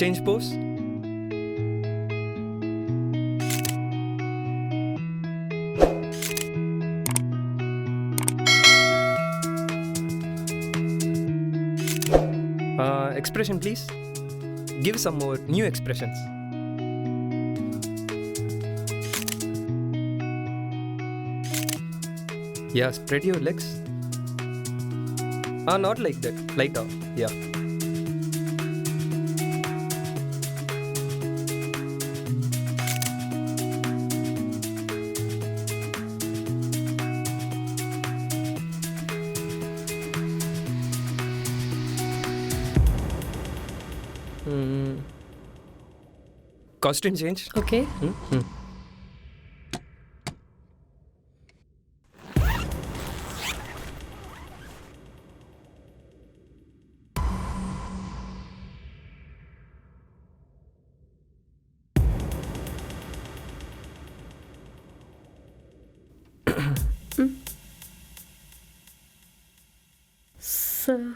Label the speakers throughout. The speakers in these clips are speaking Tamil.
Speaker 1: Change pose. Expression, please. Give some more new expressions. Yeah, spread your legs. Not like that. Light off. Yeah. Costume change.
Speaker 2: Okay. Sir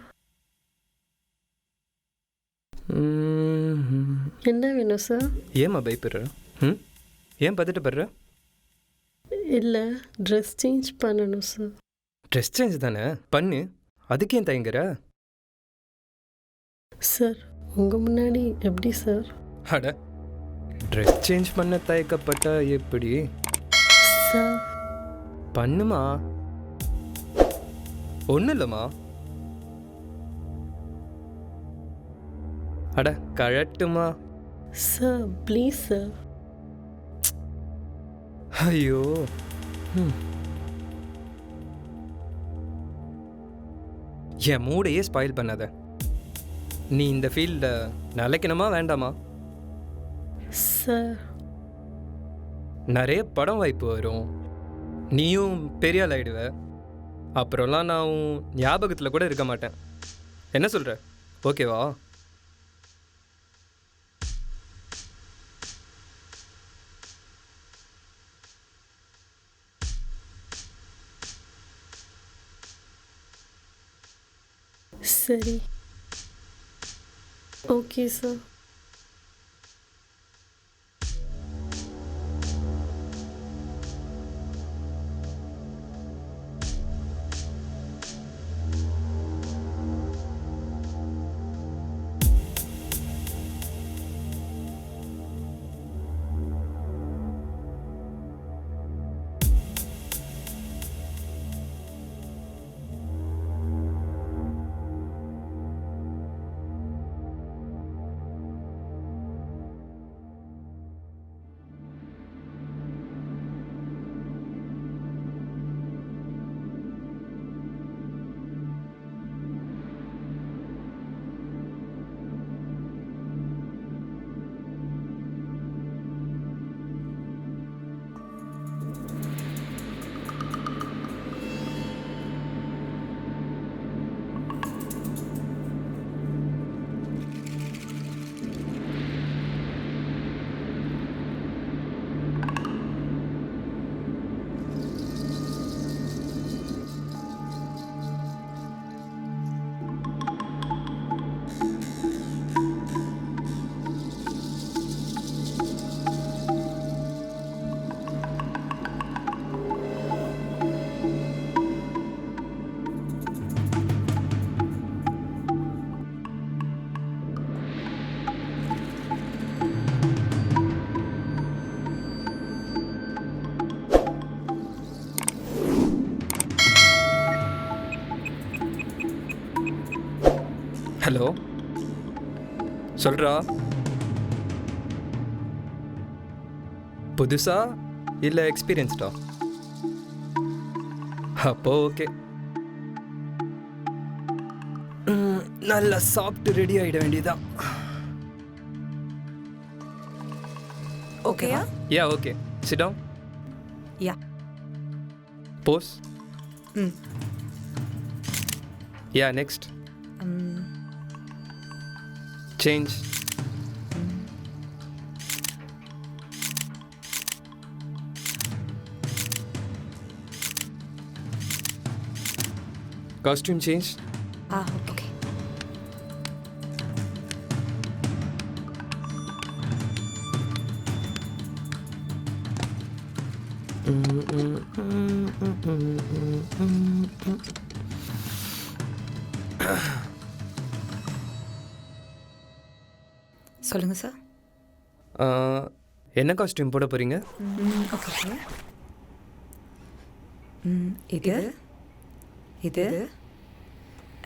Speaker 2: என்ன வேணும் சார்?
Speaker 1: ஏம்மா பயப்படுற? ஏன் பதட்டப்படுற?
Speaker 2: இல்லை, ட்ரெஸ் சேஞ்ச் பண்ணணும் சார்.
Speaker 1: ட்ரெஸ் சேஞ்ச் தானே பண்ணு, அதுக்கு ஏன் தயங்குற?
Speaker 2: சார் உங்கள் முன்னாடி எப்படி சார்?
Speaker 1: அட, ட்ரெஸ் சேஞ்ச் பண்ண தயக்கப்பட்டா எப்படி?
Speaker 2: சார்
Speaker 1: பண்ணுமா, ஒன்றும் இல்லைம்மா. அட கழட்டுமா.
Speaker 2: Sir please sir.
Speaker 1: ஐயோ, என் மூடையே ஸ்பாயில் பண்ணாத. நீ இந்த ஃபீல்டில் நிலைக்கணுமா வேண்டாமா?
Speaker 2: சார்
Speaker 1: நிறைய படம் வாய்ப்பு வரும், நீயும் பெரிய ஆள் ஆயிடுவ. அப்புறம்லாம் நான் உன் ஞாபகத்தில் கூட இருக்க மாட்டேன். என்ன சொல்கிற? ஓகேவா?
Speaker 2: சரி, ஓகே சார்.
Speaker 1: ஹலோ, சொல்கிறா. புதுசா இல்லை எக்ஸ்பீரியன்ஸ்டா? அப்போ ஓகே, நல்லா சாப்பிட்டு ரெடி ஆகிட வேண்டியதான்.
Speaker 3: ஓகேயா?
Speaker 1: Yeah okay, sit down.
Speaker 3: Yeah.
Speaker 1: Pose. Yeah, next. Change. Costume change.
Speaker 3: Okay. சொல்லுங்கள் சார்.
Speaker 1: என்ன காஸ்டியூம் போட போகிறீங்க?
Speaker 3: Okay sir. இது இது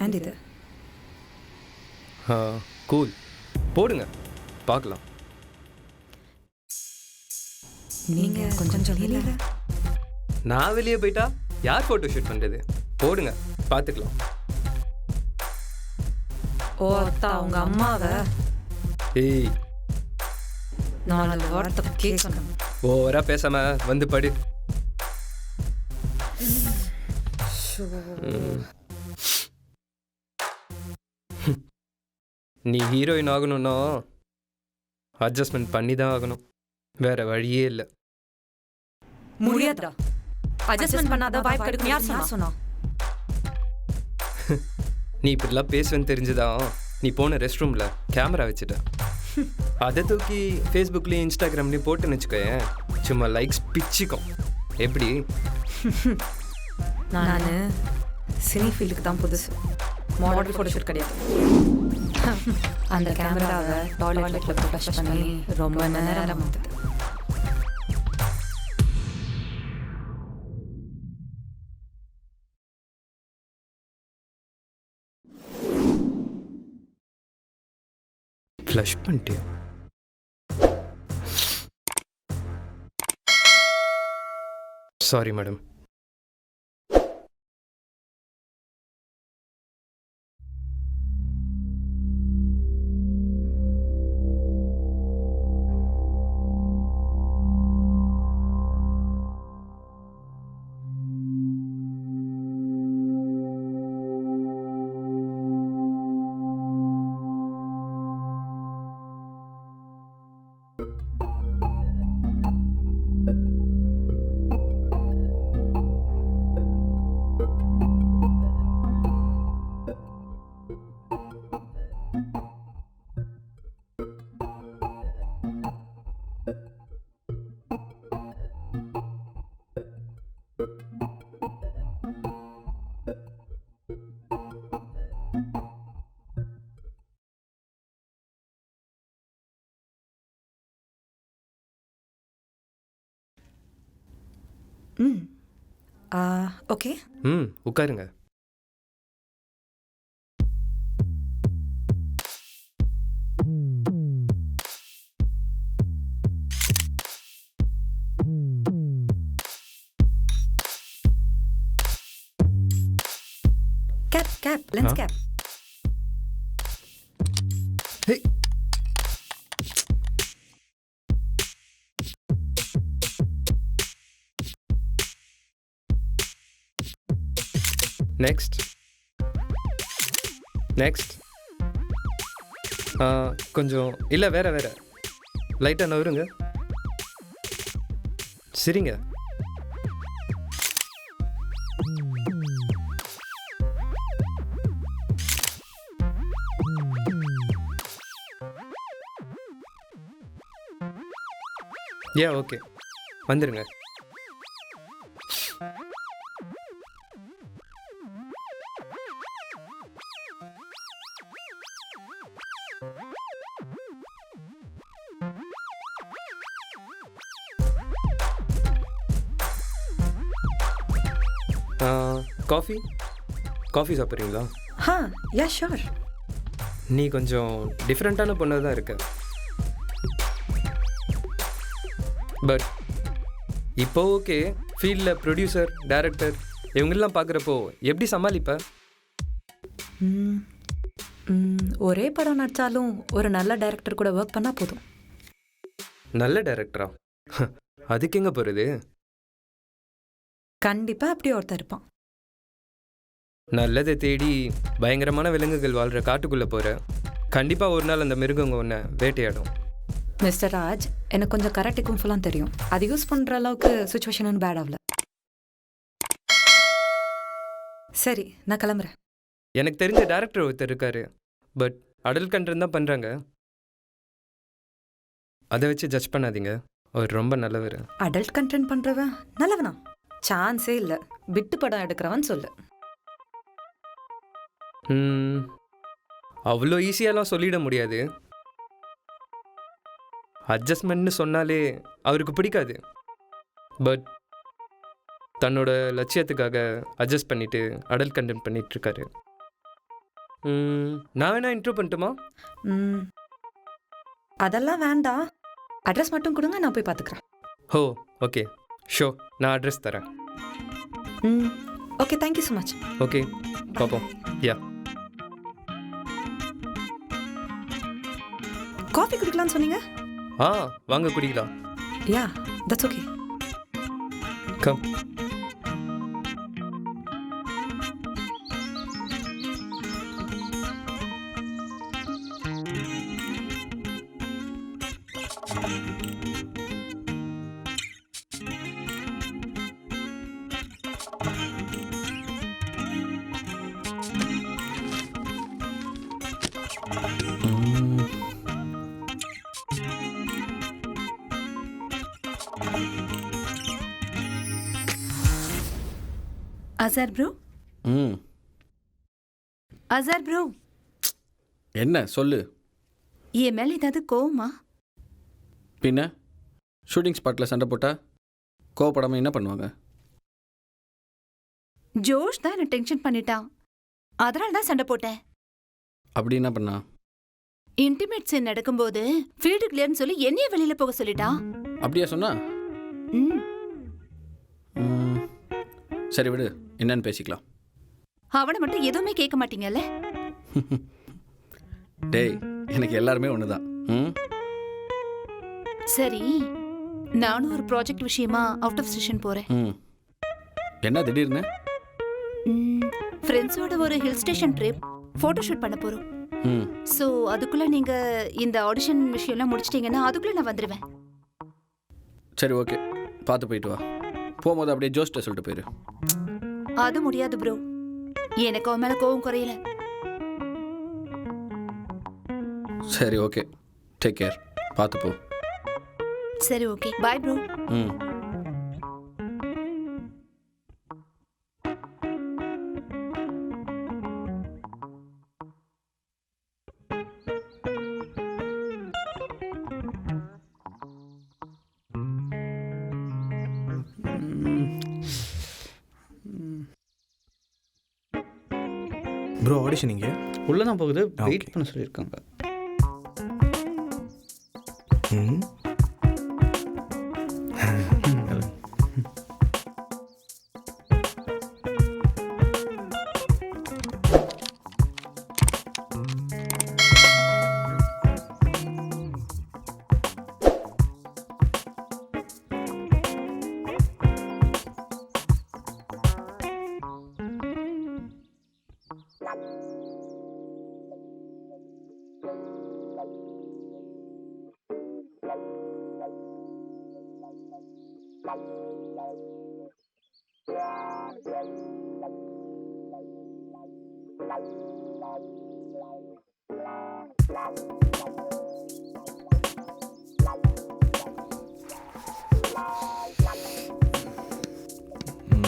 Speaker 3: அண்ட் இது.
Speaker 1: கூல், போடுங்க பார்க்கலாம்.
Speaker 3: நீங்கள் கொஞ்சம் சொல்லிடல.
Speaker 1: நான் வெளியே போயிட்டா யார் ஃபோட்டோ ஷூட் பண்ணுறது? போடுங்க பார்த்துக்கலாம்.
Speaker 3: ஓ அத்தா, உங்க அம்மாவை
Speaker 1: ஏய்,
Speaker 3: 4 வாரத்தை கேட்கணும்.
Speaker 1: ஓவராக பேசாமல் வந்து படு. நீ ஹீரோயின் ஆகணும்னா அட்ஜஸ்ட்மெண்ட் பண்ணி தான் ஆகணும், வேற வழியே இல்லை.
Speaker 3: முடியாதா? அட்ஜஸ்ட்மெண்ட் பண்ணாத வாய்ப்பு கிடைக்கும். யார் சொன்னா?
Speaker 1: நீ இப்படிலாம் பேசுவேன்னு தெரிஞ்சுதான் நீ போன ரெஸ்ட் ரூமில் கேமரா வச்சுட்ட. அதை தூக்கி ஃபேஸ்புக்லேயும் இன்ஸ்டாகிராம்லேயும் போட்டுன்னு வச்சுக்கோயேன், சும்மா லைக்ஸ் பிச்சிக்கும். எப்படி?
Speaker 3: நான் சினி ஃபீல்டுக்கு தான் புதுசு. மாடல் ஃபோட்டோ ஷூட் கிடையாது. அந்த கேமராவை டாய்லெட்டில் ப்ரொடக்ஷன் பண்ணி ரொம்ப நேரம் ஆகுது.
Speaker 1: ஃப்ளஷ் பண்ணிட்டியா? Sorry madam.
Speaker 3: ஓகே.
Speaker 1: உட்காருங்க.
Speaker 3: Cap lens cap.
Speaker 1: Next next. கொஞ்சம் இல்லை, வேற வேற லைட்டாக நவருங்க. சரிங்க. ஓகே, வந்துடுங்க. காஃபி சாப்பிட்றீங்களா?
Speaker 3: Yeah sure.
Speaker 1: நீ கொஞ்சம் டிஃப்ரெண்ட்டான பொண்ணு தான் இருக்க. பட் இப்போ ஓகே, ஃபீல்டில் ப்ரொடியூசர், டைரக்டர் இவங்கெல்லாம் பார்க்குறப்போ எப்படி சமாளிப்ப?
Speaker 3: ஒரே படம் நடித்தாலும் ஒரு நல்ல டைரக்டர் கூட ஒர்க் பண்ணால் போதும்.
Speaker 1: நல்ல டைரக்டரா? அதுக்கு எங்கே போகிறது?
Speaker 3: கண்டிப்பாக அப்படி ஒருத்தர் இருப்பான்.
Speaker 1: நல்லதை தேடி பயங்கரமான விலங்குகள் வாழ்கிற காட்டுக்குள்ளே போகிற, கண்டிப்பாக ஒரு நாள் அந்த மிருகங்க ஒன்று வேட்டையாடும்.
Speaker 3: மிஸ்டர் ராஜ், எனக்கு கொஞ்சம் கராட்டே கும்ஃபுலாம் தெரியும். அது யூஸ் பண்ணுற அளவுக்கு சுச்சுவேஷன் பேட் ஆகல. சரி, நான் கிளம்புறேன்.
Speaker 1: எனக்கு தெரிஞ்ச டைரக்டர் ஒருத்தர் இருக்காரு, பட் அடல்ட் கண்டென்ட் தான் பண்ணுறாங்க. அதை வச்சு ஜட்ஜ் பண்ணாதீங்க. அவர் ரொம்ப நல்லவர்.
Speaker 3: அடல்ட் கண்டென்ட் பண்ணுறவன் நல்லவனா? சான்ஸே இல்லை. விட்டு படம் எடுக்கிறவன் சொல்லு.
Speaker 1: அவ்வளோ ஈஸியாலாம் சொல்லிட முடியாது. அட்ஜஸ்ட்மெண்ட்னு சொன்னாலே அவருக்கு பிடிக்காது. பட் தன்னோட லட்சியத்துக்காக அட்ஜஸ்ட் பண்ணிட்டு அடல்ட் கண்டென்ட் பண்ணிட்டு இருக்காரு. நான் வேணா இன்ட்ரோ பண்ணட்டுமா?
Speaker 3: அதெல்லாம் வேண்டாம். அட்ரஸ் மட்டும் கொடுங்க, நான் போய் பார்த்துக்கிறேன்.
Speaker 1: ஓ ஓகே, ஷோ, நான் அட்ரஸ் தரேன்.
Speaker 3: Okay, thank you so much.
Speaker 1: Okay, பார்ப்போம். யா,
Speaker 3: காஃபி குடிக்கலாம்னு சொன்னீங்க?
Speaker 1: வாங்க குடிக்கலாம்.
Speaker 3: Yeah, that's okay.
Speaker 1: Come.
Speaker 4: Azhar bro, Azhar bro,
Speaker 5: என்ன சொல்லு?
Speaker 4: என் மேலே ஏதாவது கோவமா?
Speaker 5: பின்ன ஷூட்டிங் ஸ்பாட்டில் சண்டை போட்டா கோவப்படாமல் என்ன பண்ணுவாங்க?
Speaker 4: ஜோஷ் தான் என்ன டென்ஷன் பண்ணிட்டான், அதனால தான் சண்டை போட்டேன்.
Speaker 5: அப்படி என்ன பண்ணா?
Speaker 4: இன்டிமேட் சீன் நடக்கும்போது ஃபீல்டு கிளியர்னு சொல்லி என்னைய வெளியில போக சொல்லிட்டான்.
Speaker 5: அப்படியா சொன்னா?
Speaker 4: ம்,
Speaker 5: சரி விடு, என்னன்னு பேசிக்கலாம்.
Speaker 4: அவனை மட்டும் எதுவுமே கேட்க மாட்டீங்கல்ல?
Speaker 5: டேய், எனக்கு எல்லாருமே ஒன்று தான்.
Speaker 4: சரி, நானும் ஒரு ப்ராஜெக்ட் விஷயமா அவுட் ஆஃப் ஸ்டேஷன் போறேன்.
Speaker 5: என்ன திடீர்னு?
Speaker 4: ஃப்ரெண்ட்ஸோட ஒரு hill station trip, photo shoot பண்ண போறோம். ஸோ அதுக்குள்ள நீங்க இந்த ஆடிஷன் விஷயம்லாம் முடிச்சிட்டீங்கன்னா அதுக்குள்ள நான் வந்துடுவேன்.
Speaker 5: சரி ஓகே, பார்த்து போயிட்டு வா. போகும்போது அப்படியே ஜோஸ்ட்ட சொல்லிட்டு போயிரு.
Speaker 4: அது முடியாது ப்ரோ, எனக்கு அவன் மேல கோவம் குறையல.
Speaker 5: சரி ஓகே, டேக் கேர், பார்த்து போ.
Speaker 4: சரி okay, bye bro.
Speaker 6: Bro, audition இங்கே
Speaker 7: உள்ளே தான் போகுது, வெயிட்
Speaker 6: Okay.
Speaker 7: பண்ண சொல்லியிருக்காங்க.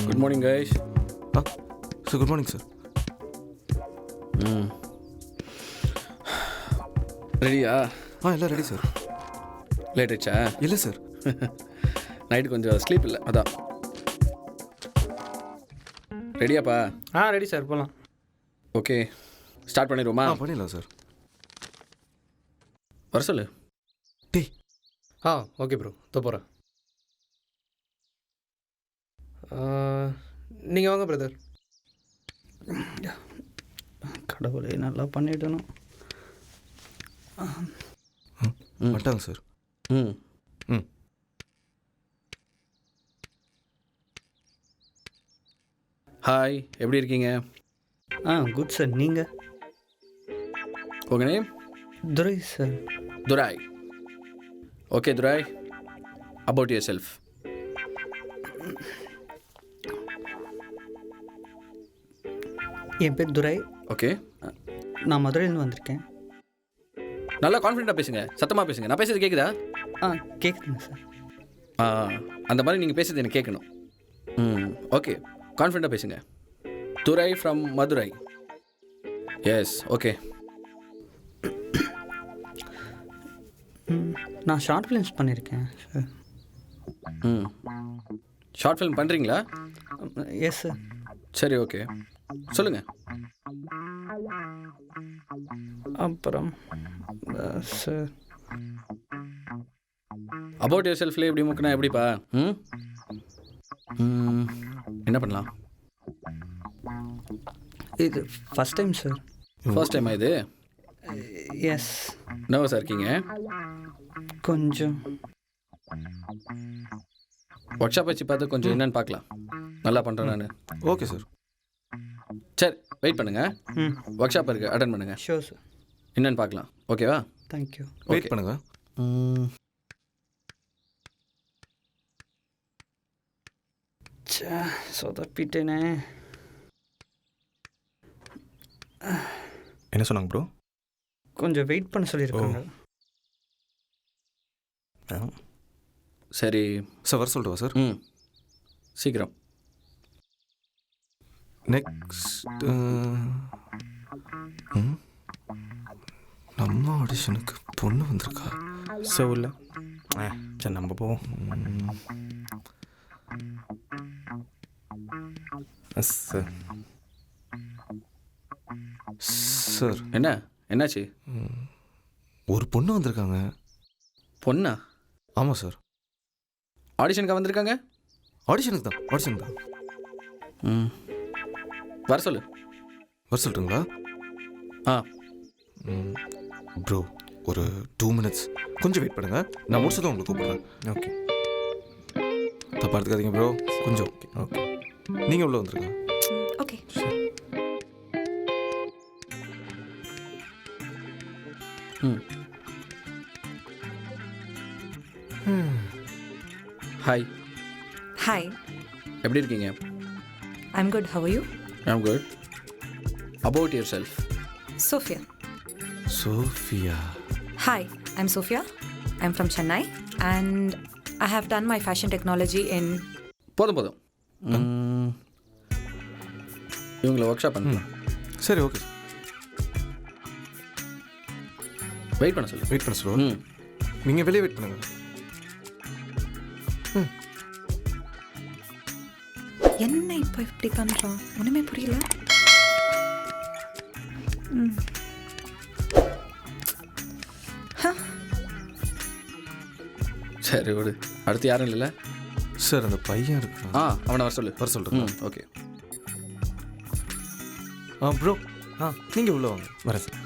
Speaker 5: Good morning guys.
Speaker 6: Sir, good morning sir.
Speaker 5: ரெடியா?
Speaker 6: எல்லாம் ரெடி சார்.
Speaker 5: லேட் ஆச்சா?
Speaker 6: இல்லை சார்.
Speaker 5: நைட்டு கொஞ்சம் ஸ்லீப் இல்லை, அதான். ரெடியாப்பா?
Speaker 7: ரெடி சார், போகலாம்.
Speaker 5: ஓகே, ஸ்டார்ட் பண்ணிடுவோமா?
Speaker 6: பண்ணிடலாம் சார்.
Speaker 5: வர சொல்லு.
Speaker 6: டேய்,
Speaker 1: ஓகே ப்ரோ, போகிறேன். நீங்கள் வாங்க பிரதர்.
Speaker 7: கடவுளே, நல்லா பண்ணிடணும்.
Speaker 6: வந்துட்டாங்க சார்.
Speaker 5: ம் ஹாய், எப்படி இருக்கீங்க?
Speaker 7: Good sir. நீங்கள்?
Speaker 5: உங்கள் name?
Speaker 7: Durai sir.
Speaker 5: Durai. Okay Durai, about yourself.
Speaker 7: என் பேர் துரை.
Speaker 5: ஓகே,
Speaker 7: நான் மதுரையிலேருந்து வந்திருக்கேன்.
Speaker 5: நல்லா கான்ஃபிடென்ட்டாக பேசுங்க, சத்தமாக பேசுங்க. நான் பேசுறது கேட்குதா?
Speaker 7: கேட்குதுங்க சார்.
Speaker 5: அந்த மாதிரி நீங்கள் பேசுறது எனக்கு கேட்கணும். ஓகே, கான்ஃபிடண்ட்டாக பேசுங்க. Durai from Madurai. Yes, okay.
Speaker 7: நான் ஷார்ட் ஃபிலிம்ஸ் பண்ணியிருக்கேன் சார்.
Speaker 5: ஷார்ட் ஃபிலிம் பண்ணுறீங்களா?
Speaker 7: Yes sir.
Speaker 5: சரி, ஓகே, சொல்லுங்கள்.
Speaker 7: அப்புறம் சார்
Speaker 5: அபவுட் யுவர் செல்ஃப்லேயே எப்படி முக்கினா எப்படிப்பா? என்ன பண்ணலாம்?
Speaker 7: இது ஃபஸ்ட் டைம் சார்.
Speaker 5: ஃபர்ஸ்ட் டைமா இது?
Speaker 7: எஸ்.
Speaker 5: நர்வஸாக இருக்கீங்க?
Speaker 7: கொஞ்சம்.
Speaker 5: ஒர்க் ஷாப் வச்சு பார்த்து கொஞ்சம் என்னன்னு பார்க்கலாம். நல்லா பண்ணுறேன் நான்.
Speaker 6: Okay sir.
Speaker 5: சரி, வெயிட் பண்ணுங்கள். ஒர்க் ஷாப் இருக்குது, அட்டன் பண்ணுங்கள்.
Speaker 7: Sure sir.
Speaker 5: என்னன்னு பார்க்கலாம். ஓகேவா?
Speaker 7: தேங்க்யூ.
Speaker 6: வெயிட் பண்ணுங்க.
Speaker 7: சொதப்பிட்டேனே.
Speaker 6: என்ன சொன்னாங்க ப்ரோ?
Speaker 7: கொஞ்சம் வெயிட் பண்ண சொல்லியிருக்காங்க.
Speaker 5: சரி
Speaker 6: சார் வர சொல்லிட்டுவா சார்?
Speaker 5: சீக்கிரம்.
Speaker 6: நெக்ஸ்ட் நம்ம ஆடிஷனுக்கு பொண்ணு வந்திருக்கா?
Speaker 8: சார் இல்லை. சரி நம்ம போவோம். சார்
Speaker 6: சார்
Speaker 5: என்னாச்சு?
Speaker 6: ஒரு பொண்ணு வந்திருக்காங்க.
Speaker 5: பொண்ணா?
Speaker 6: ஆமாம் சார்.
Speaker 5: ஆடிஷனுக்கு வந்திருக்காங்க?
Speaker 6: ஆடிஷனுக்கு தான்.
Speaker 5: வர சொல்லு.
Speaker 6: வர சொல்லிட்டுங்களா? ப்ரோ ஒரு 2 minutes கொஞ்சம் வெயிட் பண்ணுங்க. நான் முடிச்சதும் உங்களுக்கு கூப்பிடுறேன்.
Speaker 8: ஓகே.
Speaker 6: தப்பா எடுத்துக்காதீங்க ப்ரோ. கொஞ்சம் ஓகே. நீங்கள் உள்ள வந்துருங்க.
Speaker 3: ஓகே.
Speaker 5: ஹாய்.
Speaker 3: ஹாய்.
Speaker 5: எப்படி இருக்கீங்க?
Speaker 3: I'm good. How are you?
Speaker 5: I'm good. About yourself.
Speaker 3: Sophia.
Speaker 6: Sophia.
Speaker 3: Hi, I'm Sophia. I'm from Chennai and I have done my fashion technology in...
Speaker 5: போதும். இவங்களை ஒர்க் ஷாப் பண்ணலாம்.
Speaker 6: சரி ஓகே.
Speaker 5: வெயிட் பண்ண சொல்லு.
Speaker 6: வெயிட் பண்ண சொல்லுவோம். நீங்கள் வெளியே வெயிட் பண்ணுங்க.
Speaker 3: என்ன இப்போ இப்படி பண்ணுறான்? ஒன்றுமே புரியல.
Speaker 5: சரி விடு. அடுத்து யாரும் இல்லைல்ல?
Speaker 6: சார் அந்த பையன் இருக்கு.
Speaker 5: அவனை வர சொல்லு.
Speaker 6: வர சொல்கிறேன்.
Speaker 5: ஓகே.
Speaker 6: ப்ரோ நீங்கள் உள்ள வாங்க.
Speaker 8: வரேன் சார்.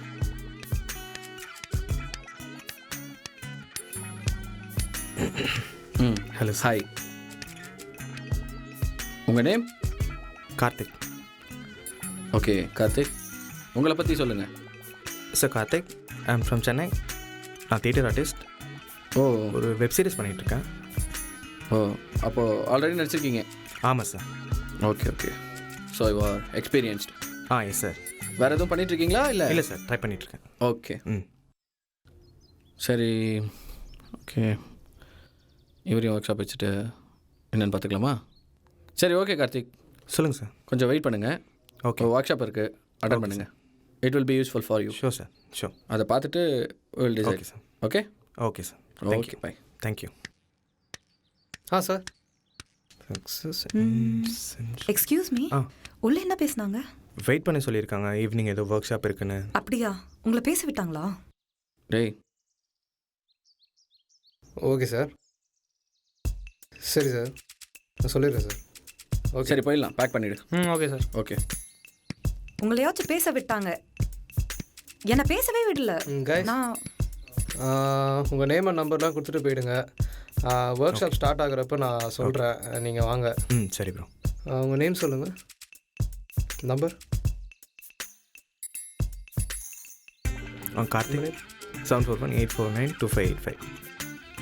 Speaker 5: ஹலோ. ஹாய். உங்கள் நேம்?
Speaker 8: கார்த்திக்.
Speaker 5: ஓகே கார்த்திக், உங்களை பற்றி சொல்லுங்கள்.
Speaker 8: Sir Karthik, I am from Chennai. நான் தியேட்டர் ஆர்டிஸ்ட். ஒரு வெப் சீரிஸ் பண்ணிகிட்ருக்கேன்.
Speaker 5: அப்போது ஆல்ரெடி நடிச்சிருக்கீங்க?
Speaker 8: ஆமாம் sir.
Speaker 5: Okay. So you are experienced?
Speaker 8: Yes sir.
Speaker 5: வேறு எதுவும் பண்ணிகிட்ருக்கீங்களா? இல்லை
Speaker 8: சார், ட்ரை பண்ணிகிட்ருக்கேன்.
Speaker 5: ஓகே. சரி ஓகே. இவரையும் ஒர்க் ஷாப் வச்சுட்டு என்னென்னு பார்த்துக்கலாமா? சரி ஓகே கார்த்திக்,
Speaker 8: சொல்லுங்கள் சார்.
Speaker 5: கொஞ்சம் வெயிட் பண்ணுங்கள்.
Speaker 8: ஓகே.
Speaker 5: ஒர்க் ஷாப் இருக்குது, அட்டன் பண்ணுங்கள். It will be useful for you.
Speaker 8: Sure sir, sure.
Speaker 5: அதை பார்த்துட்டு will decide.
Speaker 8: Okay sir.
Speaker 5: Okay.
Speaker 8: Okay sir. Thank you.
Speaker 5: Bye.
Speaker 8: Thank you.
Speaker 1: Sir.
Speaker 3: Excuse me, உள்ள என்ன பேசுனாங்க?
Speaker 8: வெயிட் பண்ண சொல்லியிருக்காங்க. ஈவினிங் ஏதோ ஒர்க் ஷாப் இருக்குன்னு.
Speaker 3: அப்படியா? உங்களை பேச விட்டாங்களா?
Speaker 5: டேய்.
Speaker 1: Okay sir. சரி சார், நான் சொல்லிடுறேன் சார். ஓகே.
Speaker 5: சரி போயிடலாம், பேக் பண்ணிவிடு.
Speaker 1: Okay sir.
Speaker 5: ஓகே.
Speaker 3: உங்களையாச்சும் பேச விட்டாங்க, என்னை பேசவே விடல. நான்
Speaker 1: உங்கள் நேம் அண்ட் நம்பர்லாம் கொடுத்துட்டு போயிடுங்க. ஒர்க் ஷாப் ஸ்டார்ட் ஆகுறப்ப நான் சொல்கிறேன், நீங்கள் வாங்க.
Speaker 8: சரி ப்ரோ.
Speaker 1: உங்கள் நேம் சொல்லுங்கள், நம்பர்.
Speaker 8: கார்த்திக் 7418492585.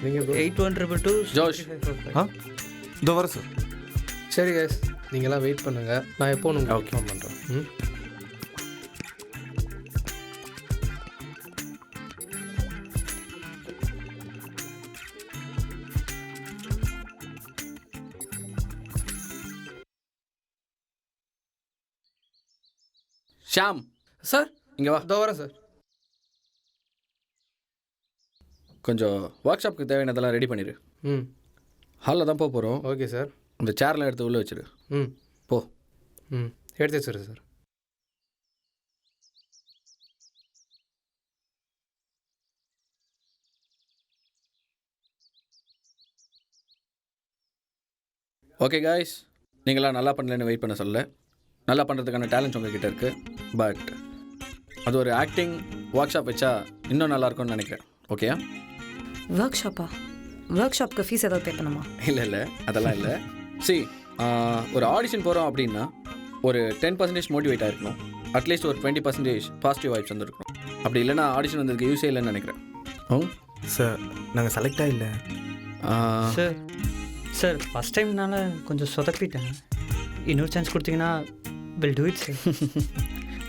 Speaker 1: நீங்கள்
Speaker 7: 8122
Speaker 5: ஜோஷ்.
Speaker 6: இதோ வரேன் சார்.
Speaker 1: சரி கைஸ், நீங்கள்லாம் வெயிட் பண்ணுங்கள். நான் எப்போ உங்களுக்கு
Speaker 8: Okay.
Speaker 1: ஃபோன் பண்ணுறேன்.
Speaker 5: ஷாம்
Speaker 1: சார்
Speaker 5: இங்கே வா.
Speaker 1: இதோ வரேன் சார்.
Speaker 5: கொஞ்சம் ஒர்க் ஷாப்புக்கு தேவையானதெல்லாம் ரெடி பண்ணிடு.
Speaker 1: ம்
Speaker 5: ஹாலில் தான் போக போகிறோம்.
Speaker 1: Okay sir.
Speaker 5: இந்த சேர்லாம் எடுத்து உள்ளே வச்சிரு.
Speaker 1: ம்
Speaker 5: போ.
Speaker 1: ம் எடுத்து வச்சுரு சார்.
Speaker 5: ஓகே காய்ஸ், நீங்களாம் நல்லா பண்ணலன்னு வெயிட் பண்ண சொல்ல. நல்லா பண்ணுறதுக்கான டேலண்ட் உங்ககிட்ட இருக்குது. பட் அது ஒரு ஆக்டிங் ஒர்க் ஷாப் வச்சா இன்னும் நல்லாயிருக்கும்னு நினைக்கிறேன். ஓகேயா?
Speaker 3: ஒர்க் ஷாப்பா? ஒர்க் ஷாப்க்கு ஃபீஸ் ஏதாவது பே பண்ணுமா?
Speaker 5: இல்லை அதெல்லாம் இல்லை. ஒரு ஆடிஷன் போகிறோம் அப்படின்னா ஒரு 10% மோட்டிவேட் ஆகிருக்கணும். அட்லீஸ்ட் ஒரு 20% பாசிட்டிவ் வைப்ஸ் வந்துருக்கணும். அப்படி இல்லைன்னா ஆடிஷன் வந்ததுக்கு யூஸே இல்லைன்னு நினைக்கிறேன்.
Speaker 8: சார் நாங்கள் செலக்டாக இல்லை.
Speaker 7: சார் சார் ஃபஸ்ட் டைம்னால கொஞ்சம் சொதப்பிட்டேன். இன்னொரு சான்ஸ் கொடுத்தீங்கன்னா வில் டூ இட் சார்.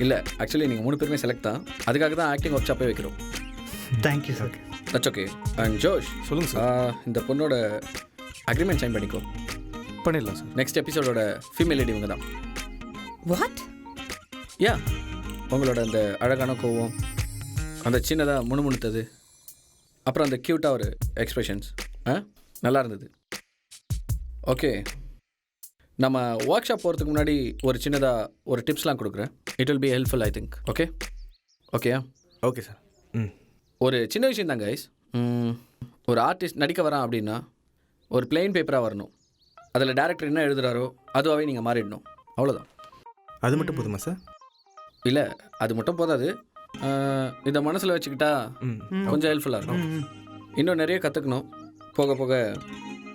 Speaker 5: இல்லை, ஆக்சுவலி நீங்கள் 3 பேருமே செலக்ட் தான். அதுக்காக தான் ஆக்டிங் ஒர்க் ஷாப்பே வைக்கிறோம்.
Speaker 7: Thank you sir.
Speaker 5: That's okay. And Josh,
Speaker 6: சொல்லுங்கள் சார்.
Speaker 5: இந்த பொண்ணோட அக்ரிமெண்ட் சைன் பண்ணிக்கோ.
Speaker 6: பண்ணிடலாம் சார்.
Speaker 5: நெக்ஸ்ட் எபிசோடோட ஃபீமேல் லேடி இவங்க தான்.
Speaker 3: வாட்?
Speaker 5: யா, உங்களோட அந்த அழகான கோவம், அந்த சின்னதாக முணுமுணுத்தது, அப்புறம் அந்த க்யூட்டாக ஒரு எக்ஸ்பிரஷன்ஸ் நல்லா இருந்தது. ஓகே, நம்ம ஒர்க் ஷாப் போகிறதுக்கு முன்னாடி ஒரு சின்னதாக ஒரு டிப்ஸ்லாம் கொடுக்குறேன். It will be helpful I think. ஓகேயா?
Speaker 8: Okay sir. ம்
Speaker 5: ஒரு சின்ன விஷயம் தான் கைஸ். ஒரு ஆர்டிஸ்ட் நடிக்க வரான் அப்படின்னா ஒரு பிளெயின் பேப்பராக வரணும். அதில் டேரக்டர் என்ன எழுதுகிறாரோ அதுவாகவே நீங்கள் மாறிடணும். அவ்வளோதான்.
Speaker 8: அது மட்டும் போதுமா சார்?
Speaker 5: இல்லை, அது மட்டும் போதாது. இதை மனசில் வச்சுக்கிட்டா கொஞ்சம் ஹெல்ப்ஃபுல்லாக இருக்கும். இன்னும் நிறைய கற்றுக்கணும். போக போக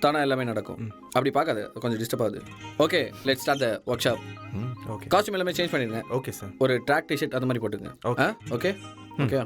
Speaker 5: தானாக எல்லாமே நடக்கும். அப்படி பார்க்காது, கொஞ்சம் டிஸ்டர்ப் ஆகுது. Okay, let's start the work shop.
Speaker 8: Okay.
Speaker 5: Costume எல்லாமே சேஞ்ச் பண்ணிடுங்க.
Speaker 8: Okay sir.
Speaker 5: ஒரு ட்ராக் டிஷர்ட் அந்த மாதிரி போட்டுங்க.
Speaker 8: ஓகே.
Speaker 5: ஓகே.